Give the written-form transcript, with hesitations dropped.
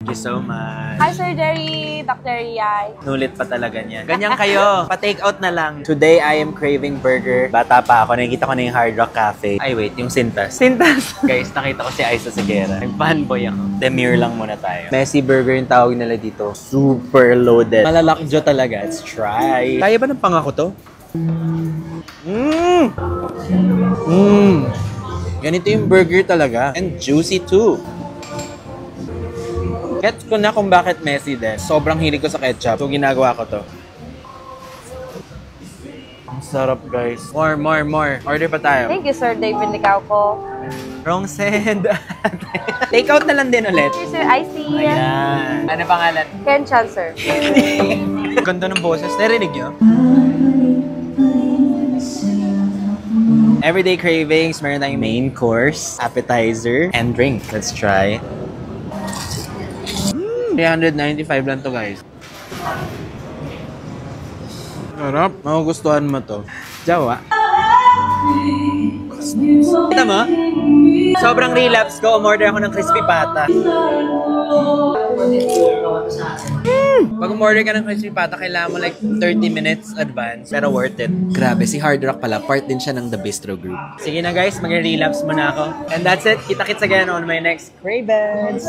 Thank you so much. Hi, Sir Jerry, Dr. Yai. Nulit pa talaga niyan. Ganyan kayo. Pa-take out na lang. Today, I am craving burger. Bata pa ako. Nakikita ko na yung Hard Rock Cafe. Ay, wait. Yung Sintas. Sintas! Guys, nakita ko si Aiza Segura. Nag-fanboy ako. Demure lang muna tayo. Messi Burger yung tawag nila dito. Super loaded. Malalakjo talaga. Let's try. Kaya ba ng pangako to? Ganito yung burger talaga. And juicy too. Gets ko na kung bakit Messi din. Sobrang hilig ko sa ketchup. So, ginagawa ko to. Ang sarap, guys. More. Order pa tayo. Thank you, Sir David Nicauco. Wrong send. Take out na lang din ulit. Hey, Sir IC. Ayan. Ano pangalan? Ken Chan, sir. Ganda ng boses. Narinig nyo? Everyday cravings. Meron tayong main course, appetizer, and drink. Let's try. 395 lang to, guys. Sarap. Magugustuhan mo to. Jawa. Kita mo? Sobrang relapse ko. Umorder ako ng crispy pata. Pag umorder ka ng crispy pata, kailangan mo like 30 minutes advance. Pero worth it. Grabe, si Hard Rock pala. Part din siya ng The Bistro Group. Sige na guys, mag-relapse muna ako. And that's it. Kita-kits again on my next Cravens.